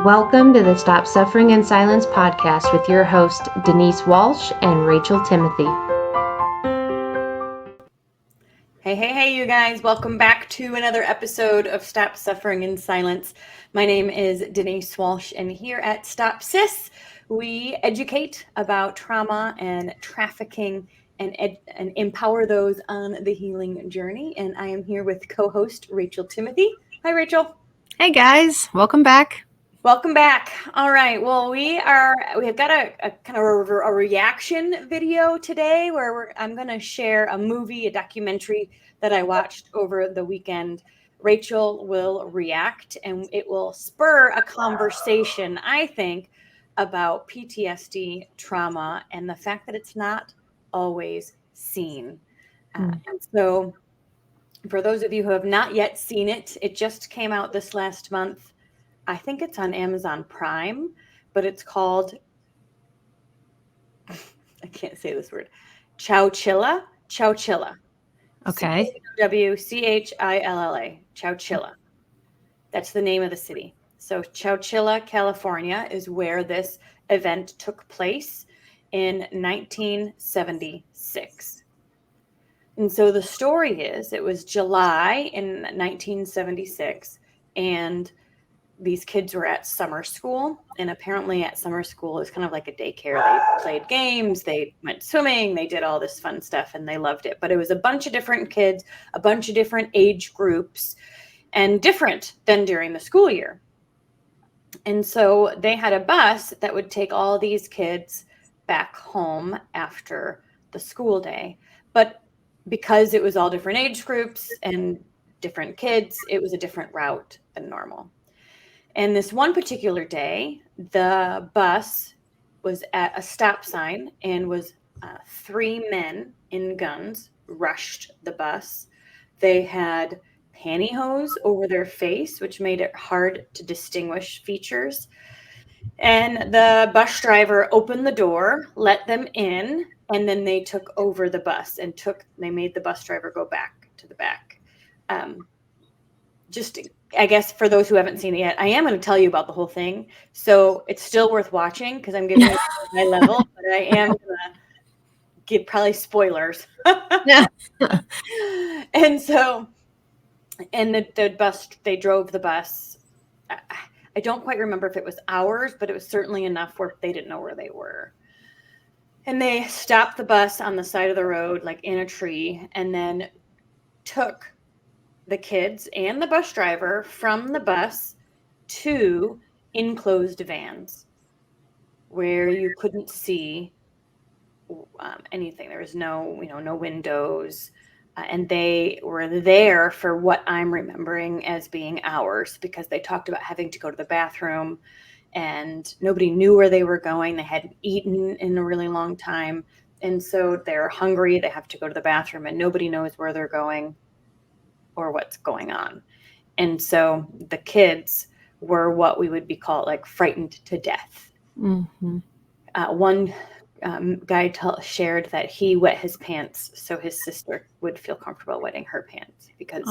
Welcome to the Stop Suffering in Silence podcast with your host, Denise Walsh and Rachel Timothy. Hey, you guys. Welcome back to another episode of Stop Suffering in Silence. My name is Denise Walsh, and here at Stop SIS, we educate about trauma and trafficking and empower those on the healing journey. And I am here with co-host Rachel Timothy. Hi, Rachel. Hey, guys. Welcome back. Welcome back. All right. Well, we have got a kind of a reaction video today where I'm going to share a documentary that I watched over the weekend. Rachel will react and it will spur a conversation, I think, about PTSD, trauma, and the fact that it's not always seen. And so for those of you who have not yet seen it, it just came out this last month. I think it's on Amazon Prime, but it's called, I can't say this word, Chowchilla. Okay. Chowchilla. Chowchilla. That's the name of the city. So Chowchilla, California is where this event took place in 1976. And so the story is, it was July in 1976, and these kids were at summer school, and apparently at summer school it's kind of like a daycare. They played games, they went swimming, they did all this fun stuff, and they loved it. But it was a bunch of different kids, a bunch of different age groups, and different than during the school year. And so they had a bus that would take all these kids back home after the school day. But because it was all different age groups and different kids, it was a different route than normal. And this one particular day, the bus was at a stop sign and was 3 men in guns rushed the bus. They had pantyhose over their face, which made it hard to distinguish features. And the bus driver opened the door, let them in, and then they took over the bus and they made the bus driver go back to the back. I guess for those who haven't seen it yet, I am going to tell you about the whole thing. So it's still worth watching because I'm giving it my level, but I am going to give probably spoilers. And so, the bus, they drove the bus. I don't quite remember if it was hours, but it was certainly enough where they didn't know where they were. And they stopped the bus on the side of the road, like in a tree, and then took the kids and the bus driver from the bus to enclosed vans where you couldn't see anything. There was no windows. And they were there for what I'm remembering as being hours, because they talked about having to go to the bathroom and nobody knew where they were going. They hadn't eaten in a really long time. And so they're hungry. They have to go to the bathroom and nobody knows where they're going or what's going on. And so the kids were what we would be called like frightened to death. Mm-hmm. One guy because that he wet his pants so his sister would feel comfortable wetting her pants because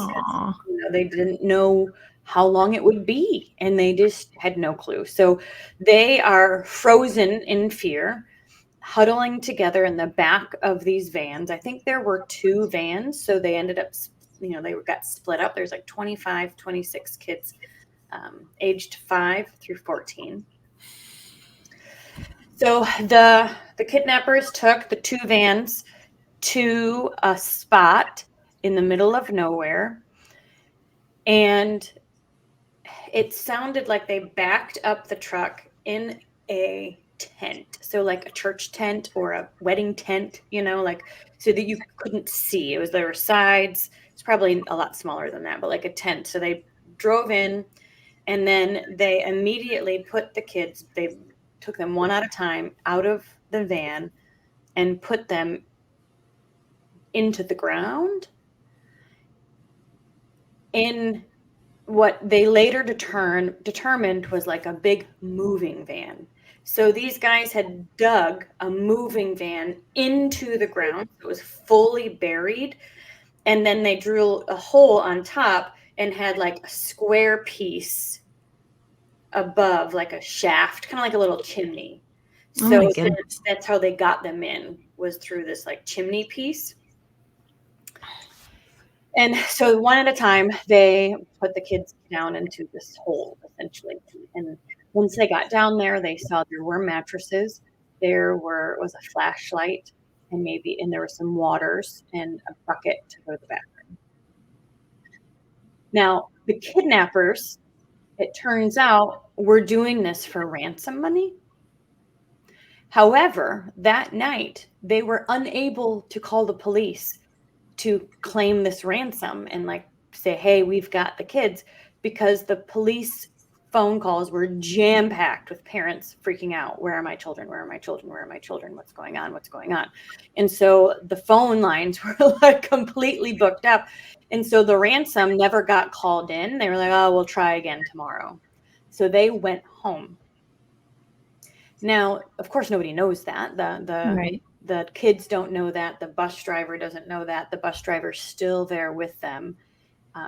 they didn't know how long it would be and they just had no clue. So they are frozen in fear, huddling together in the back of these vans. I think there were 2 vans, so they ended up, they got split up. There's like 25, 26 kids aged 5 through 14. So the kidnappers took the 2 vans to a spot in the middle of nowhere, and it sounded like they backed up the truck in a tent. So like a church tent or a wedding tent, so that you couldn't see. There were sides. It's probably a lot smaller than that, but like a tent. So they drove in, and then they immediately put the kids, they took them one at a time out of the van and put them into the ground in what they later determined was like a big moving van. So these guys had dug a moving van into the ground. It was fully buried. And then they drilled a hole on top and had like a square piece above, like a shaft, kind of like a little chimney. Oh my So goodness. that's how they got them in, was through this like chimney piece. And so one at a time, they put the kids down into this hole, essentially. And once they got down there, they saw there were mattresses, was a flashlight, and there were some waters and a bucket to go to the bathroom. Now, the kidnappers, it turns out, were doing this for ransom money. However, that night, they were unable to call the police to claim this ransom and like say, hey, we've got the kids, because the police phone calls were jam packed with parents freaking out. Where are my children? Where are my children? Where are my children? What's going on? What's going on? And so the phone lines were like completely booked up. And so the ransom never got called in. They were like, oh, we'll try again tomorrow. So they went home. Now, of course, nobody knows that. Right. The kids don't know that. The bus driver doesn't know that. The bus driver's still there with them,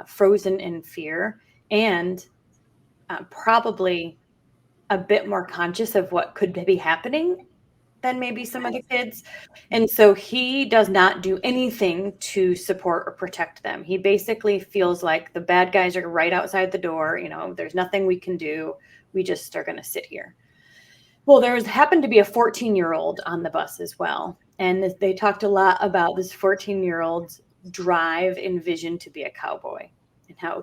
frozen in fear, and probably a bit more conscious of what could be happening than maybe some of the kids. And so he does not do anything to support or protect them. He basically feels like the bad guys are right outside the door. There's nothing we can do. We just are going to sit here. Well, happened to be a 14-year-old on the bus as well. And they talked a lot about this 14-year-old's drive and vision to be a cowboy, and how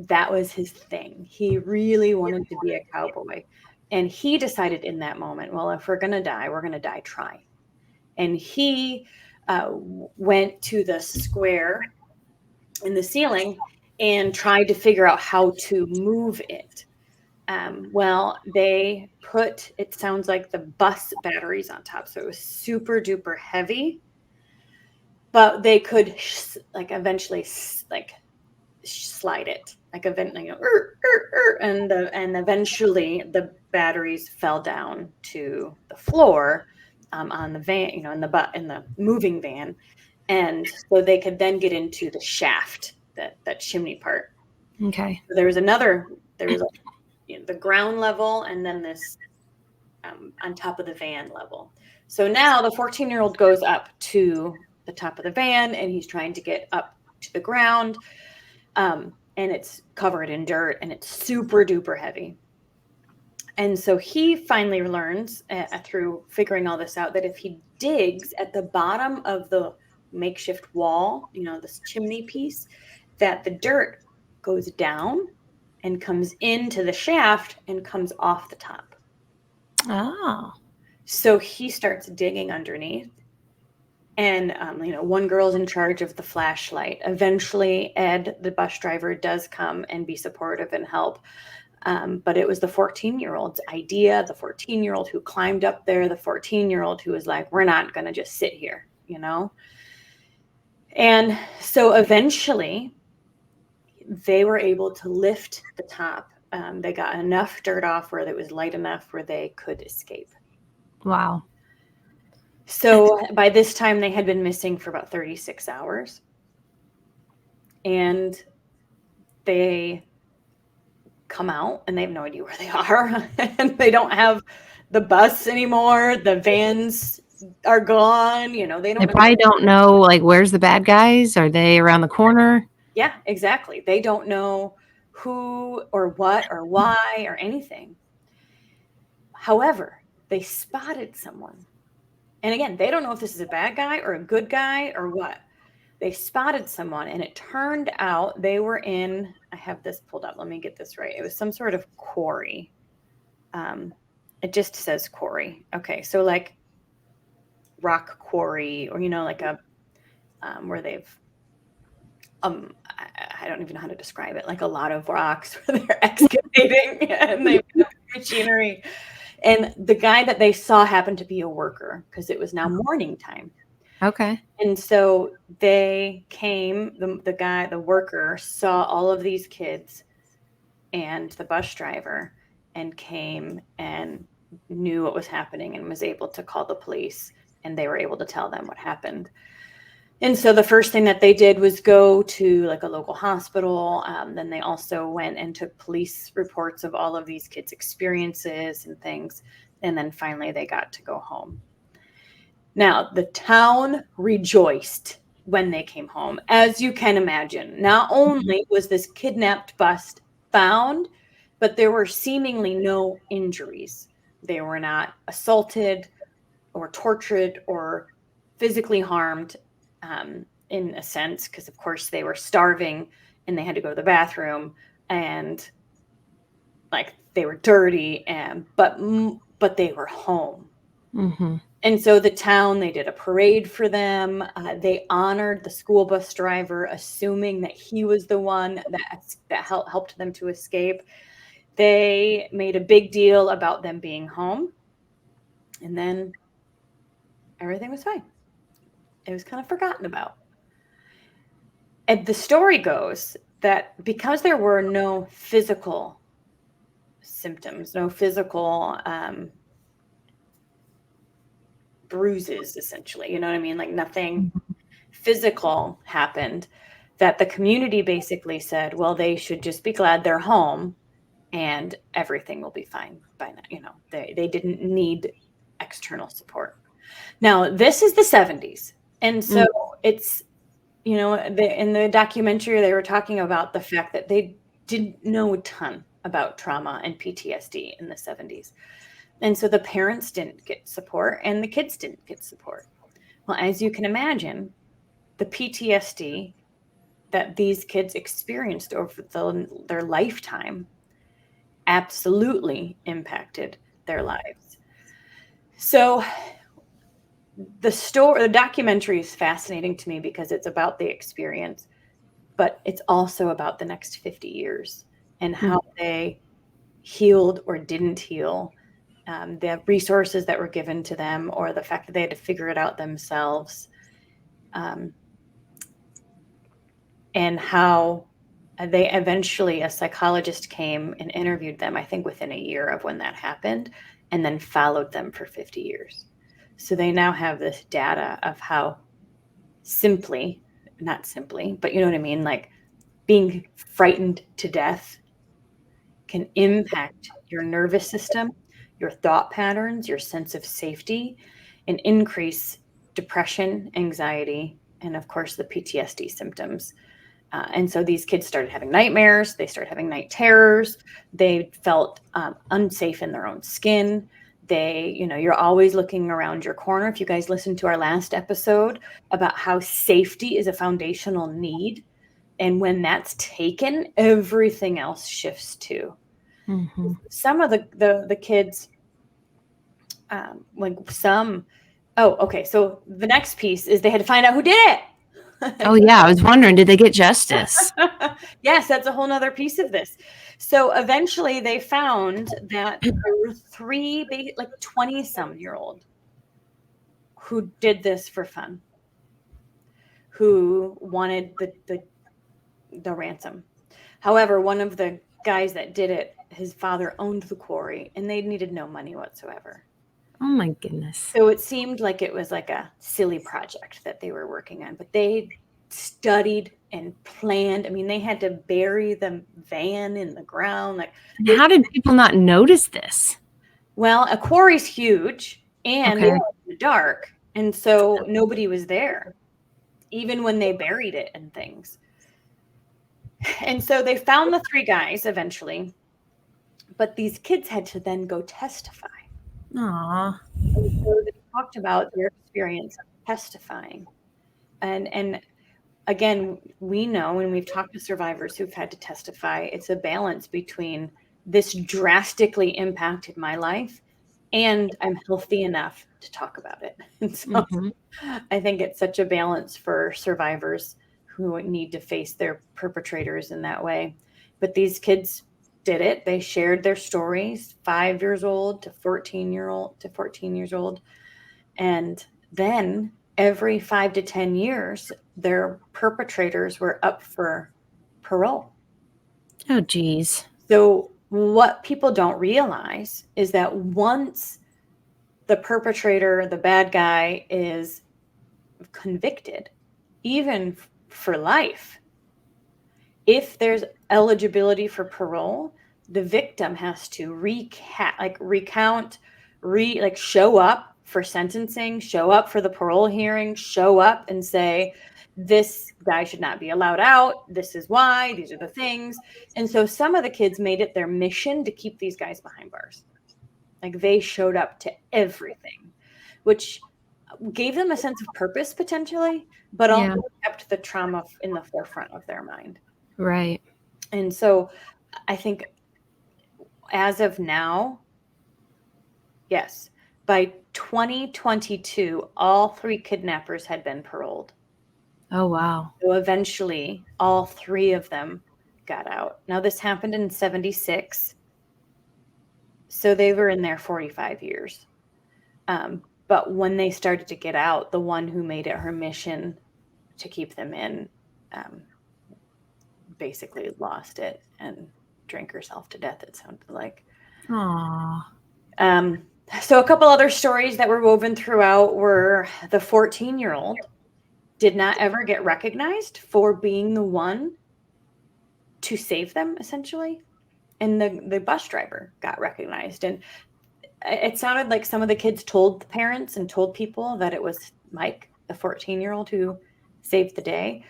that was his thing. He really wanted to be a cowboy. And he decided in that moment, well, if we're going to die trying. And he went to the square in the ceiling and tried to figure out how to move it. They put, it sounds like, the bus batteries on top. So it was super duper heavy, but they could eventually slide it, and eventually the batteries fell down to the floor on the van, in the moving van. And so they could then get into the shaft, that chimney part. Okay. So there was the ground level, and then this on top of the van level. So now the 14-year-old goes up to the top of the van, and he's trying to get up to the ground, and it's covered in dirt, and it's super duper heavy. And so he finally learns through figuring all this out that if he digs at the bottom of the makeshift wall, this chimney piece, that the dirt goes down and comes into the shaft and comes off the top. Oh. So he starts digging underneath. And, one girl's in charge of the flashlight. Eventually, Ed, the bus driver, does come and be supportive and help. But it was the 14-year-old's idea, the 14-year-old who climbed up there, the 14-year-old who was like, we're not going to just sit here, And so eventually, they were able to lift the top. They got enough dirt off where it was light enough where they could escape. Wow. So by this time, they had been missing for about 36 hours. And they come out, and they have no idea where they are. And they don't have the bus anymore. The vans are gone. They probably don't know, where's the bad guys? Are they around the corner? Yeah, exactly. They don't know who or what or why or anything. However, they spotted someone. And again, they don't know if this is a bad guy or a good guy or what. They spotted someone, and it turned out they were in, I have this pulled up. Let me get this right. It was some sort of quarry. It just says quarry. Okay. So like rock quarry, or, like a, where they've, I don't even know how to describe it. Like a lot of rocks where they're excavating and they've got machinery. And the guy that they saw happened to be a worker, because it was now morning time. Okay. And so they came, the worker saw all of these kids and the bus driver, and came and knew what was happening and was able to call the police, and they were able to tell them what happened. And so the first thing that they did was go to like a local hospital. Then they also went and took police reports of all of these kids' experiences and things. And then finally they got to go home. Now, the town rejoiced when they came home, as you can imagine. Not only was this kidnapped bus found, but there were seemingly no injuries. They were not assaulted or tortured or physically harmed, in a sense, because of course they were starving and they had to go to the bathroom, and like they were dirty, and but they were home. Mm-hmm. And so the town, they did a parade for them. They honored the school bus driver, assuming that he was the one that helped them to escape. They made a big deal about them being home. And then everything was fine. It was kind of forgotten about. And the story goes that because there were no physical symptoms, no physical bruises, essentially, you know what I mean? Like nothing physical happened, that the community basically said, well, they should just be glad they're home and everything will be fine by now. You know, they didn't need external support. Now, this is the 70s. And so it's, you know, in the documentary, they were talking about the fact that they didn't know a ton about trauma and PTSD in the 70s. And so the parents didn't get support and the kids didn't get support. Well, as you can imagine, the PTSD that these kids experienced over their lifetime absolutely impacted their lives. So the documentary is fascinating to me because it's about the experience, but it's also about the next 50 years and how they healed or didn't heal, the resources that were given to them, or the fact that they had to figure it out themselves, and how they eventually, a psychologist came and interviewed them, I think within a year of when that happened, and then followed them for 50 years. So they now have this data of how not simply, but you know what I mean? Like being frightened to death can impact your nervous system, your thought patterns, your sense of safety, and increase depression, anxiety, and of course the PTSD symptoms. And so these kids started having nightmares. They started having night terrors. They felt unsafe in their own skin. You're always looking around your corner. If you guys listened to our last episode about how safety is a foundational need, and when that's taken, everything else shifts too. Mm-hmm. Some of the kids, so the next piece is they had to find out who did it. Oh, yeah. I was wondering, did they get justice? Yes, that's a whole nother piece of this. So eventually they found that there were three, like 20-some-year-old who did this for fun, who wanted the ransom. However, one of the guys that did it, his father owned the quarry, and they needed no money whatsoever. Oh, my goodness. So it seemed like it was like a silly project that they were working on, but they studied and planned. I mean, they had to bury the van in the ground. Like, how did people not notice this? Well, a quarry's huge, and Okay. they were in the dark, and so nobody was there, even when they buried it and things. And so they found the three guys eventually, but these kids had to then go testify. Aw. And so they talked about their experience of testifying. And again, we know, and we've talked to survivors who've had to testify, it's a balance between this drastically impacted my life and I'm healthy enough to talk about it. And so I think it's such a balance for survivors who need to face their perpetrators in that way. But these kids did it. They shared their stories, 5 years old to 14 years old. And then every 5 to 10 years, their perpetrators were up for parole. Oh, geez. So what people don't realize is that once the perpetrator, the bad guy, is convicted, even for life. If there's eligibility for parole, the victim has to recount, show up for sentencing, show up for the parole hearing, show up and say, this guy should not be allowed out. This is why. These are the things. And so some of the kids made it their mission to keep these guys behind bars. Like, they showed up to everything, which gave them a sense of purpose potentially, but also kept the trauma in the forefront of their mind. Right. And so I think as of now, yes, by 2022, all 3 kidnappers had been paroled. Oh, wow. So eventually, all 3 of them got out. Now, this happened in 1976. So they were in there 45 years. But when they started to get out, the one who made it her mission to keep them in basically lost it and drank herself to death, it sounded like. Aww. So a couple other stories that were woven throughout were the 14-year-old did not ever get recognized for being the one to save them, essentially. And the bus driver got recognized. And it sounded like some of the kids told the parents and told people that it was Mike, the 14-year-old, who saved the day.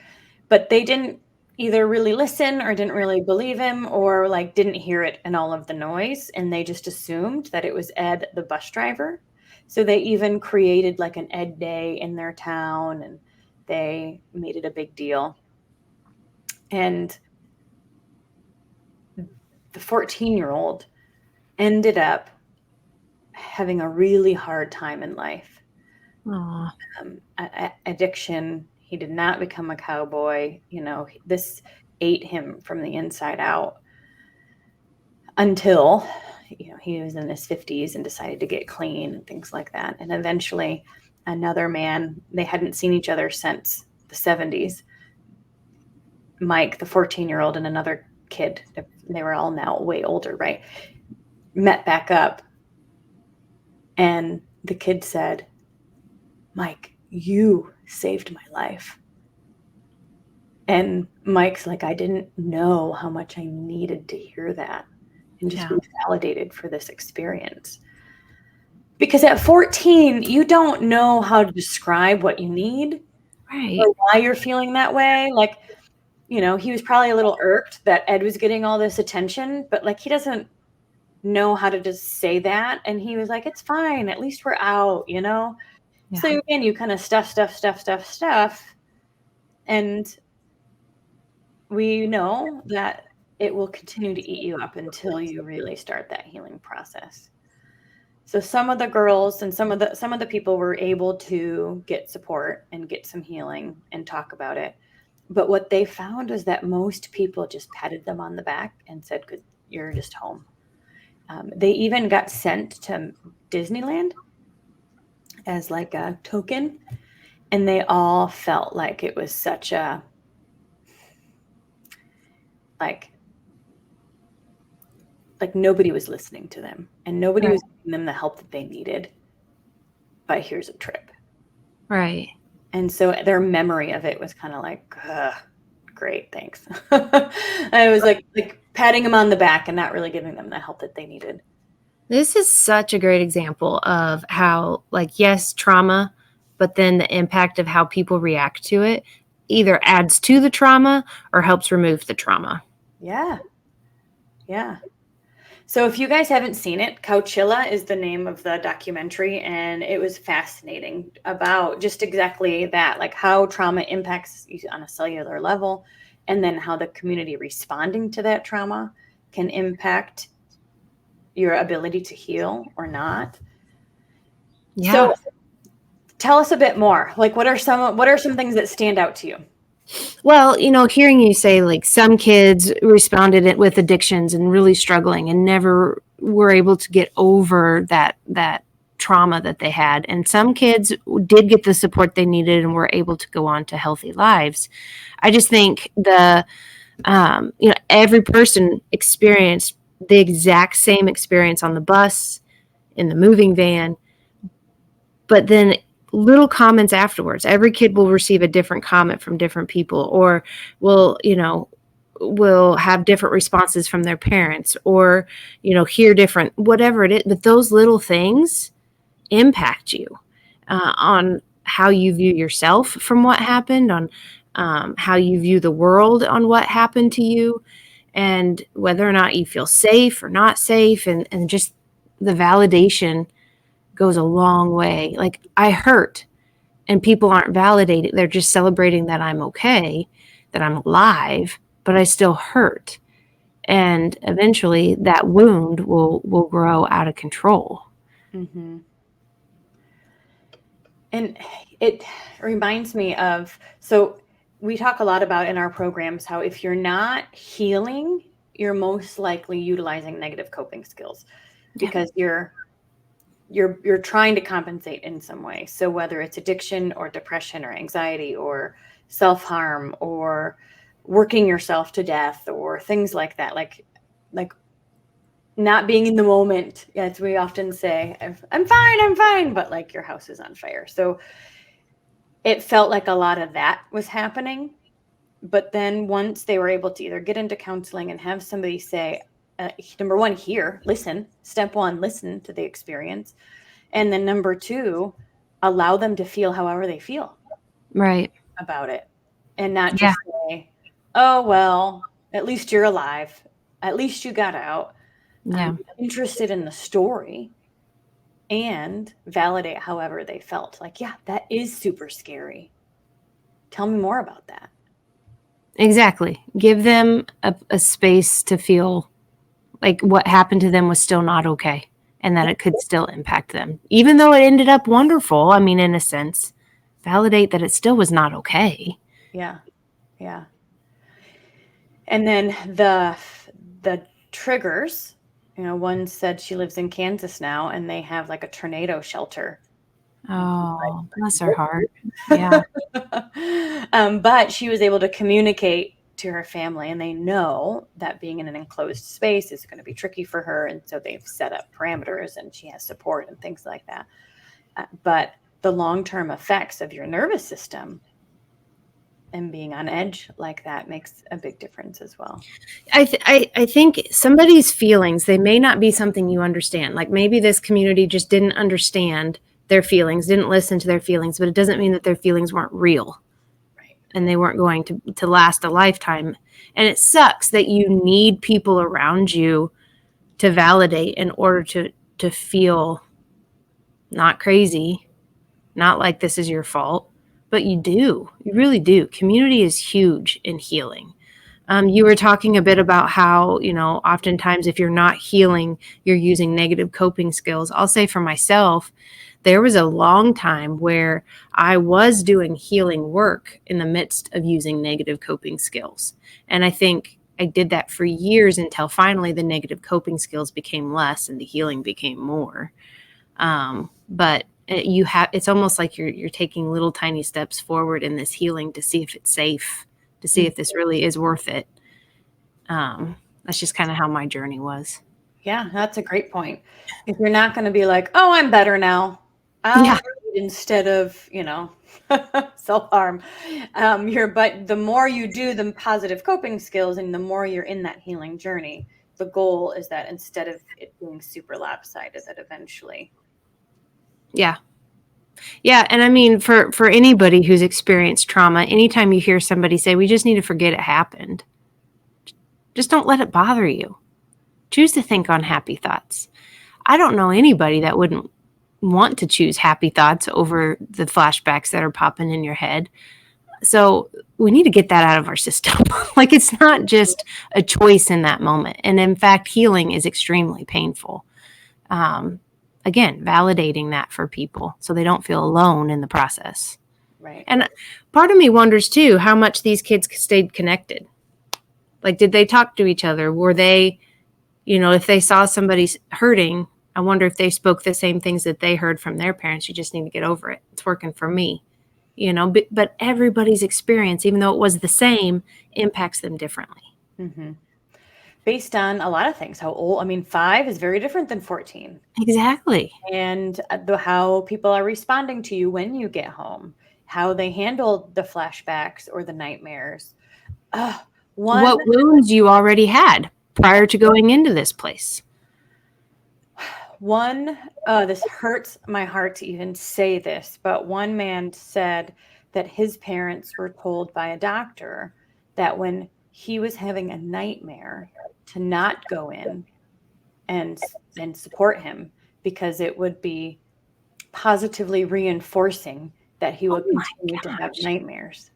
But they didn't either really listen or didn't really believe him, or like didn't hear it in all of the noise. And they just assumed that it was Ed, the bus driver. So they even created like an Ed Day in their town, and they made it a big deal. And the 14-year-old ended up having a really hard time in life. Addiction. He did not become a cowboy. You know, this ate him from the inside out until, you know, he was in his 50s and decided to get clean and things like that. And eventually another man, they hadn't seen each other since the 70s. Mike, the 14-year-old, and another kid, they were all now way older, right? Met back up. And the kid said, Mike, you saved my life. And Mike's like, I didn't know how much I needed to hear that and just be validated for this experience. Because at 14, you don't know how to describe what you need, right, or why you're feeling that way. Like, you know, he was probably a little irked that Ed was getting all this attention, but like, he doesn't know how to just say that. And he was like, it's fine. At least we're out, you know? Yeah. So again, you kind of stuff. And we know that it will continue to eat you up until you really start that healing process. So some of the girls and some of the people were able to get support and get some healing and talk about it. But what they found was that most people just patted them on the back and said, good, you're just home. They even got sent to Disneyland as like a token. And they all felt like it was such a, like nobody was listening to them, and nobody was giving them the help that they needed. But here's a trip. Right. And so their memory of it was kind of like, great, thanks. I was like patting them on the back and not really giving them the help that they needed. This is such a great example of how, like, yes, trauma, but then the impact of how people react to it either adds to the trauma or helps remove the trauma. Yeah. Yeah. So if you guys haven't seen it, Chowchilla is the name of the documentary, and it was fascinating about just exactly that, like how trauma impacts you on a cellular level, and then how the community responding to that trauma can impact your ability to heal or not. Yeah. So tell us a bit more. Like, what are some things that stand out to you? Well, you know, hearing you say like some kids responded with addictions and really struggling and never were able to get over that trauma that they had. And some kids did get the support they needed and were able to go on to healthy lives. I just think every person experienced the exact same experience on the bus, in the moving van. But then little comments afterwards. Every kid will receive a different comment from different people, or will have different responses from their parents, or, hear different, whatever it is. But those little things impact you on how you view yourself from what happened, on how you view the world on what happened to you, and whether or not you feel safe or not safe. And just the validation goes a long way. Like, I hurt and people aren't validating. They're just celebrating that I'm okay, that I'm alive, but I still hurt. And eventually that wound will grow out of control. Mm-hmm. And it reminds me of, so we talk a lot about in our programs how if you're not healing, you're most likely utilizing negative coping skills because you're trying to compensate in some way. So whether it's addiction or depression or anxiety or self-harm or working yourself to death or things like that, like not being in the moment, as we often say, I'm fine, but like your house is on fire. So it felt like a lot of that was happening. But then once they were able to either get into counseling and have somebody say, number one, listen, step one, listen to the experience. And then number two, allow them to feel however they feel right about it. And not just say, oh, well, at least you're alive. At least you got out. I'm interested in the story and validate however they felt. Like, yeah, that is super scary. Tell me more about that. Exactly. Give them a space to feel like what happened to them was still not okay, and that it could still impact them. Even though it ended up wonderful, I mean, in a sense, validate that it still was not okay. Yeah. Yeah. And then the triggers, one said she lives in Kansas now and they have like a tornado shelter. Oh, bless her heart. Yeah. But she was able to communicate to her family, and they know that being in an enclosed space is going to be tricky for her. And so they've set up parameters and she has support and things like that. But the long-term effects of your nervous system and being on edge like that makes a big difference as well. I think somebody's feelings, they may not be something you understand. Like maybe this community just didn't understand their feelings, didn't listen to their feelings, but it doesn't mean that their feelings weren't real. Right. And they weren't going to last a lifetime. And it sucks that you need people around you to validate in order to feel not crazy, not like this is your fault, but you really do. Community is huge in healing. You were talking a bit about how, oftentimes if you're not healing, you're using negative coping skills. I'll say for myself, there was a long time where I was doing healing work in the midst of using negative coping skills. And I think I did that for years until finally the negative coping skills became less and the healing became more. But it's almost like you're taking little tiny steps forward in this healing to see if it's safe, to see if this really is worth it. That's just kind of how my journey was. Yeah, that's a great point. If you're not going to be like, oh, I'm better now, instead of, self-harm, but the more you do the positive coping skills and the more you're in that healing journey, the goal is that instead of it being super lopsided, that eventually. Yeah. Yeah. And I mean, for anybody who's experienced trauma, anytime you hear somebody say, we just need to forget it happened, just don't let it bother you. Choose to think on happy thoughts. I don't know anybody that wouldn't want to choose happy thoughts over the flashbacks that are popping in your head. So we need to get that out of our system. Like, it's not just a choice in that moment. And in fact, healing is extremely painful. Again, validating that for people so they don't feel alone in the process. Right. And part of me wonders too, how much these kids stayed connected. Like, did they talk to each other? Were they, if they saw somebody hurting, I wonder if they spoke the same things that they heard from their parents. You just need to get over it. It's working for me. But everybody's experience, even though it was the same, impacts them differently. Mm-hmm. based on a lot of things. How old? I mean, 5 is very different than 14. Exactly. And how people are responding to you when you get home, how they handled the flashbacks or the nightmares. What wounds you already had prior to going into this place. This hurts my heart to even say this, but one man said that his parents were told by a doctor that when he was having a nightmare to not go in and support him, because it would be positively reinforcing that he would continue to have nightmares.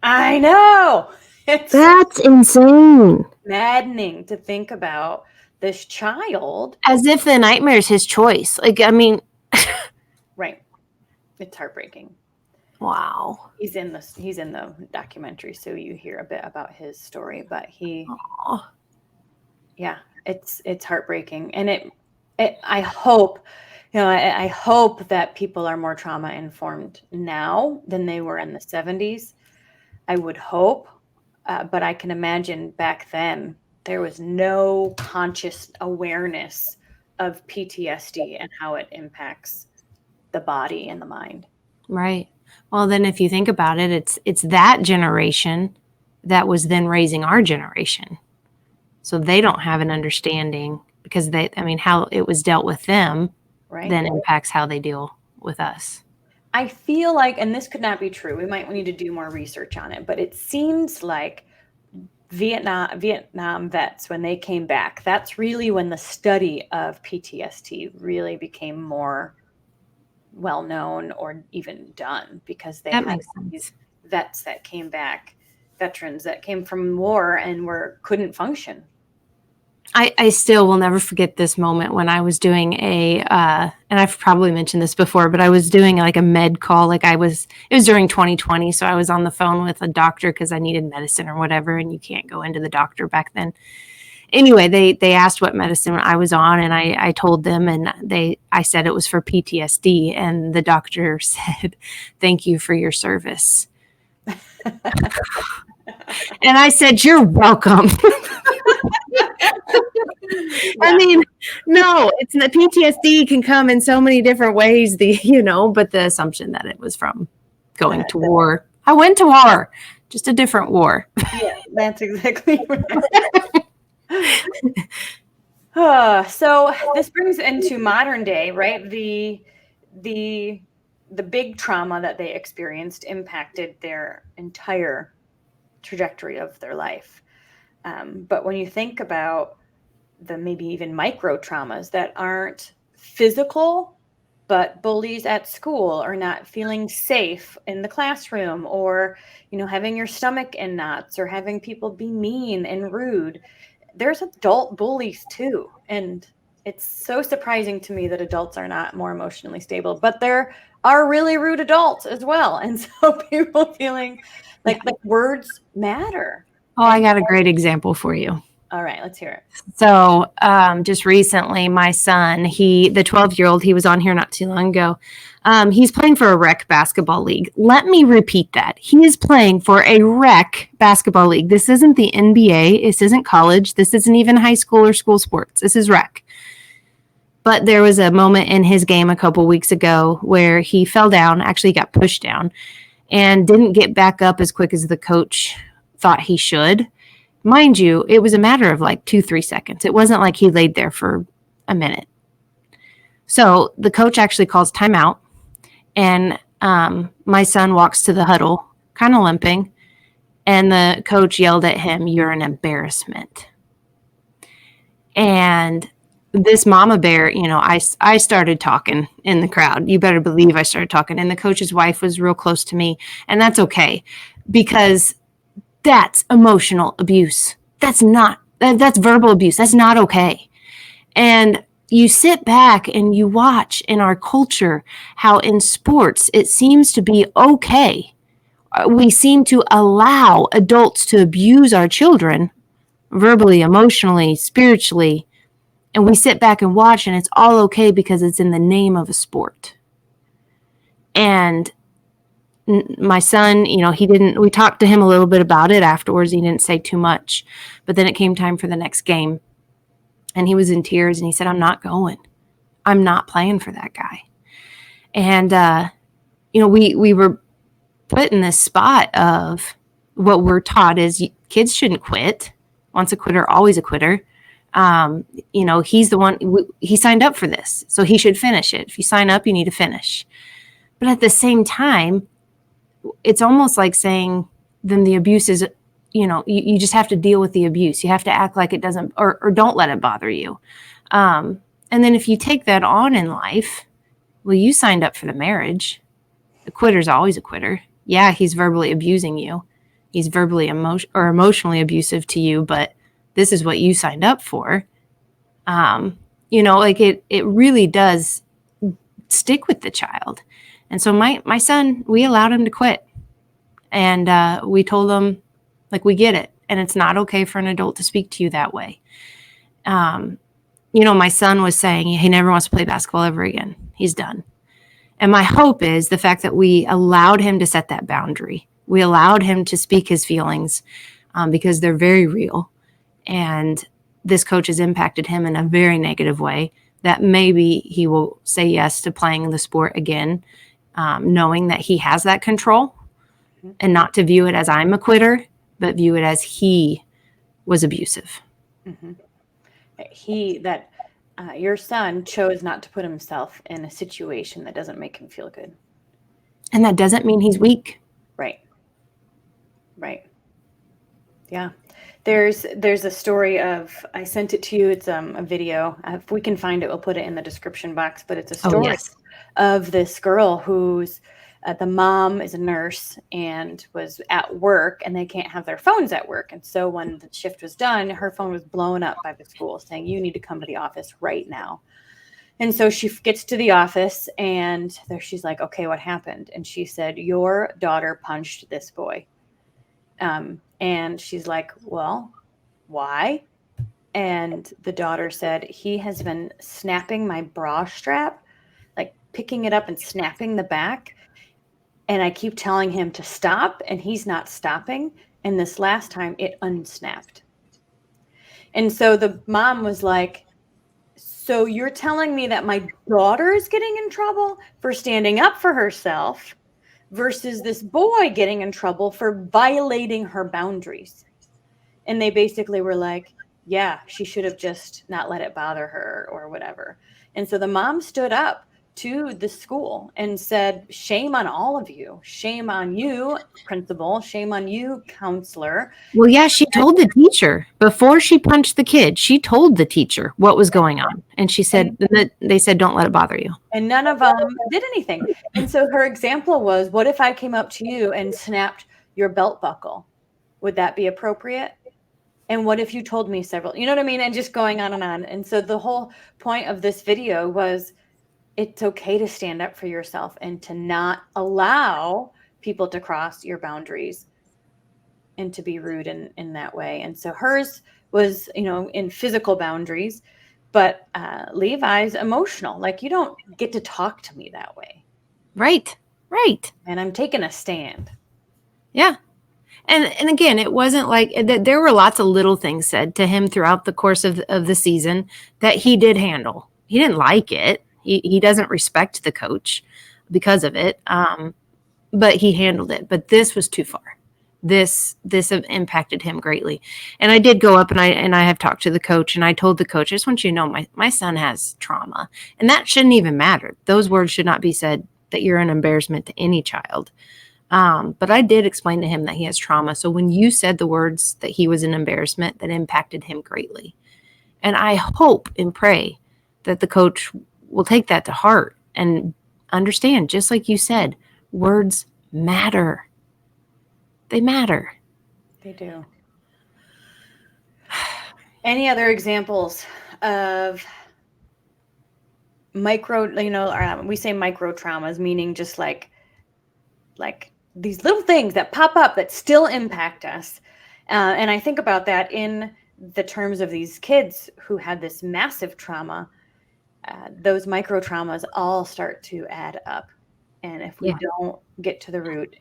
I know. That's insane. Maddening to think about this child. As if the nightmare is his choice. Like, I mean. Right. It's heartbreaking. Wow. He's in the documentary, so you hear a bit about his story, but it's heartbreaking. And I hope, I hope that people are more trauma informed now than they were in the 70s. I would hope, but I can imagine back then there was no conscious awareness of PTSD and how it impacts the body and the mind. Right. Well, then if you think about it, it's that generation that was then raising our generation. So they don't have an understanding because how it was dealt with them then impacts how they deal with us. I feel like, and this could not be true, we might need to do more research on it, but it seems like Vietnam vets, when they came back, that's really when the study of PTSD really became more well-known or even done, because they had these vets that came back, veterans that came from war and couldn't function. I still will never forget this moment when I was doing and I've probably mentioned this before, but I was doing like a med call. It was during 2020. So I was on the phone with a doctor because I needed medicine or whatever. And you can't go into the doctor back then. Anyway, they asked what medicine I was on, and I told them, and I said it was for PTSD. And the doctor said, "Thank you for your service." And I said, "You're welcome." I mean, no, it's the PTSD can come in so many different ways, but the assumption that it was from going to war. I went to war, just a different war. Yeah, that's exactly right. So this brings into modern day, right? The big trauma that they experienced impacted their entire trajectory of their life. But when you think about the maybe even micro traumas that aren't physical, but bullies at school, or not feeling safe in the classroom, or, having your stomach in knots, or having people be mean and rude, there's adult bullies too. And it's so surprising to me that adults are not more emotionally stable, but there are really rude adults as well. And so people feeling like words matter. Oh, I got a great example for you. All right, let's hear it. So just recently, my son, the 12-year-old, he was on here not too long ago. He's playing for a rec basketball league. Let me repeat that. He is playing for a rec basketball league. This isn't the NBA. This isn't college. This isn't even high school or school sports. This is rec. But there was a moment in his game a couple weeks ago where he fell down, actually got pushed down, and didn't get back up as quick as the coach thought he should. Mind you, it was a matter of like 2-3 seconds. It wasn't like he laid there for a minute. So the coach actually calls timeout, and my son walks to the huddle, kind of limping, and the coach yelled at him, "You're an embarrassment." And this mama bear, I started talking in the crowd. You better believe I started talking. And the coach's wife was real close to me, and that's okay, because that's emotional abuse. That's verbal abuse. That's not okay. And you sit back and you watch in our culture how in sports it seems to be okay. We seem to allow adults to abuse our children verbally, emotionally, spiritually. And we sit back and watch, and it's all okay because it's in the name of a sport. And My son, we talked to him a little bit about it afterwards. He didn't say too much, but then it came time for the next game and he was in tears and he said, I'm not going. I'm not playing for that guy. And, we were put in this spot of what we're taught is kids shouldn't quit. Once a quitter, always a quitter. He's the one, he signed up for this, so he should finish it. If you sign up, you need to finish. But at the same time, it's almost like saying then the abuse is, you just have to deal with the abuse. You have to act like it doesn't, or don't let it bother you. And then if you take that on in life, well, you signed up for the marriage. A quitter's always a quitter. Yeah, he's verbally abusing you. He's verbally emotionally abusive to you, but this is what you signed up for. It really does stick with the child. And so my son, we allowed him to quit. And we told him, we get it. And it's not okay for an adult to speak to you that way. My son was saying he never wants to play basketball ever again. He's done. And my hope is the fact that we allowed him to set that boundary. We allowed him to speak his feelings because they're very real. And this coach has impacted him in a very negative way that maybe he will say yes to playing the sport again, knowing that he has that control and not to view it as I'm a quitter, but view it as he was abusive. Mm-hmm. Your son chose not to put himself in a situation that doesn't make him feel good. And that doesn't mean he's weak. Right. Yeah. There's a story I sent it to you. It's a video. If we can find it, we'll put it in the description box, but it's a story of this girl who's the mom is a nurse and was at work and they can't have their phones at work. And so when the shift was done, her phone was blown up by the school saying, you need to come to the office right now. And so she gets to the office and she's like, okay, what happened? And she said, your daughter punched this boy. And she's like, well, why? And the daughter said, he has been snapping my bra strap, like picking it up and snapping the back. And I keep telling him to stop and he's not stopping. And this last time it unsnapped. And so the mom was like, so you're telling me that my daughter is getting in trouble for standing up for herself versus this boy getting in trouble for violating her boundaries. And they basically were like, yeah, she should have just not let it bother her or whatever. And so the mom stood up to the school and said, shame on all of you. Shame on you, principal. Shame on you, counselor. Well, yeah, she told the teacher before she punched the kid. She told the teacher what was going on. And she said, they said, don't let it bother you. And none of them did anything. And so her example was, what if I came up to you and snapped your belt buckle? Would that be appropriate? And what if you told me several, you know what I mean? And just going on and on. And so the whole point of this video was, it's okay to stand up for yourself and to not allow people to cross your boundaries and to be rude in that way. And so hers was, in physical boundaries, but Levi's emotional. Like, you don't get to talk to me that way. Right. And I'm taking a stand. Yeah. And again, it wasn't like there were lots of little things said to him throughout the course of the season that he did handle. He didn't like it. He doesn't respect the coach because of it, but he handled it. But this was too far. This impacted him greatly. And I did go up and I have talked to the coach and I told the coach, I just want you to know my son has trauma. And that shouldn't even matter. Those words should not be said, that you're an embarrassment to any child. But I did explain to him that he has trauma. So when you said the words that he was an embarrassment, that impacted him greatly. And I hope and pray that the coach will take that to heart and understand, just like you said, words matter. They matter. They do. Any other examples of we say micro traumas, meaning just like these little things that pop up that still impact us. And I think about that in the terms of these kids who had this massive trauma. Those micro traumas all start to add up And if we don't get to the root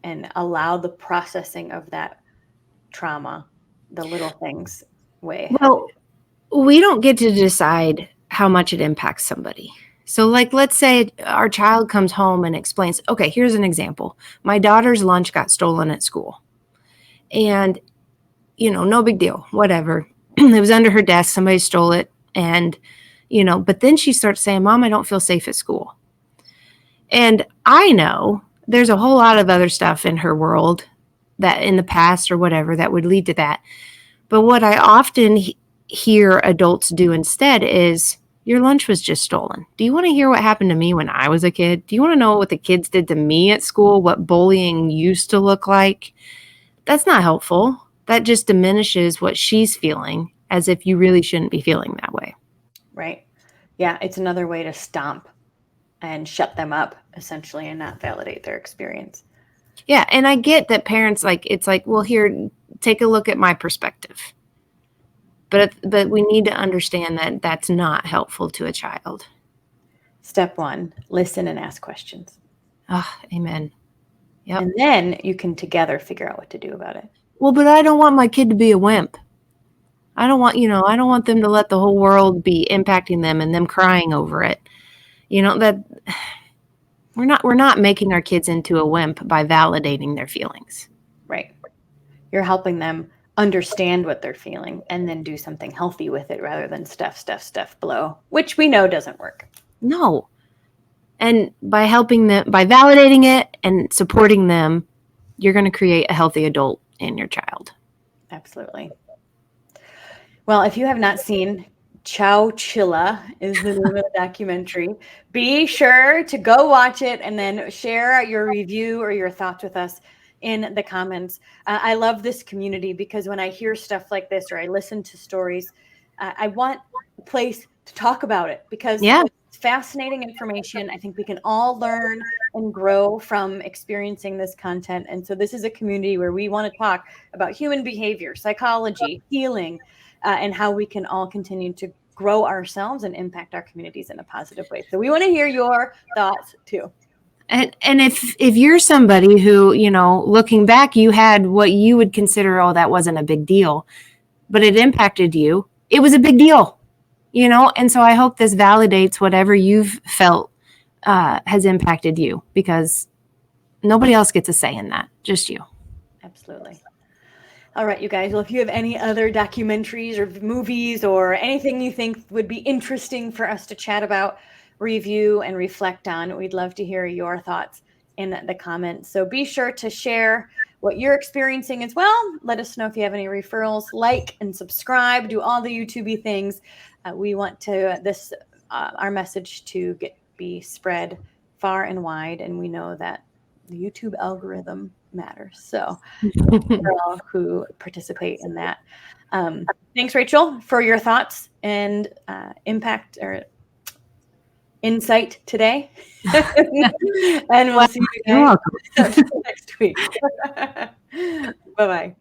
and allow the processing of that trauma, the little things weigh. Well, we don't get to decide how much it impacts somebody. So like, let's say our child comes home and explains, okay, here's an example. My daughter's lunch got stolen at school. And, no big deal, whatever. It was under her desk. Somebody stole it. And, but then she starts saying, Mom, I don't feel safe at school. And I know there's a whole lot of other stuff in her world that in the past or whatever that would lead to that. But what I often hear adults do instead is, your lunch was just stolen. Do you want to hear what happened to me when I was a kid? Do you want to know what the kids did to me at school, what bullying used to look like? That's not helpful. That just diminishes what she's feeling, as if you really shouldn't be feeling that way. Right. Yeah, it's another way to stomp and shut them up, essentially, and not validate their experience. Yeah, and I get that parents, it's like, well, here, take a look at my perspective. But we need to understand that that's not helpful to a child. Step 1, listen and ask questions. Oh, amen. Yep. And then you can together figure out what to do about it. Well, but I don't want my kid to be a wimp. I don't want them to let the whole world be impacting them and them crying over it. That we're not making our kids into a wimp by validating their feelings. Right. You're helping them understand what they're feeling and then do something healthy with it rather than stuff below, which we know doesn't work. No. And by helping them, by validating it and supporting them, you're going to create a healthy adult in your child. Absolutely. Well, if you have not seen Chowchilla is the name of the documentary, be sure to go watch it and then share your review or your thoughts with us in the comments. I love this community because when I hear stuff like this or I listen to stories, I want a place to talk about it because it's fascinating information. I think we can all learn and grow from experiencing this content. And so this is a community where we want to talk about human behavior, psychology, healing, and how we can all continue to grow ourselves and impact our communities in a positive way. So we want to hear your thoughts too. And if you're somebody who, looking back, you had what you would consider, that wasn't a big deal, but it impacted you, it was a big deal, and so I hope this validates whatever you've felt has impacted you, because nobody else gets a say in that, just you. Absolutely. All right, you guys. Well, if you have any other documentaries or movies or anything you think would be interesting for us to chat about, review, and reflect on, we'd love to hear your thoughts in the comments. So be sure to share what you're experiencing as well. Let us know if you have any referrals, like and subscribe, do all the YouTube-y things. We want to our message to be spread far and wide, and we know that the YouTube algorithm matters. So for all who participate in that. Thanks, Rachel, for your thoughts and impact or insight today. And we'll see you guys next week. Bye-bye.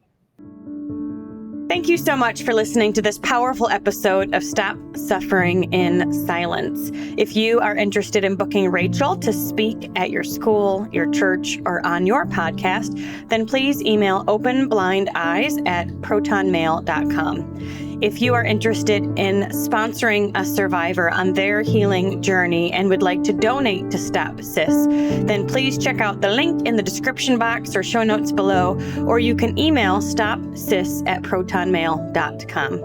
Thank you so much for listening to this powerful episode of Stop Suffering in Silence. If you are interested in booking Rachel to speak at your school, your church, or on your podcast, then please email openblindeyes@protonmail.com. If you are interested in sponsoring a survivor on their healing journey and would like to donate to Stop SIS, then please check out the link in the description box or show notes below, or you can email stopsis@protonmail.com.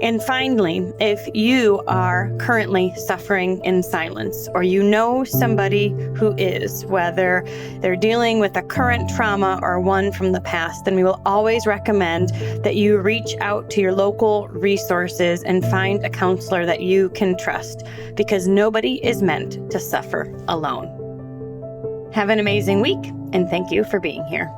And finally, if you are currently suffering in silence, or you know somebody who is, whether they're dealing with a current trauma or one from the past, then we will always recommend that you reach out to your local resources and find a counselor that you can trust, because nobody is meant to suffer alone. Have an amazing week, and thank you for being here.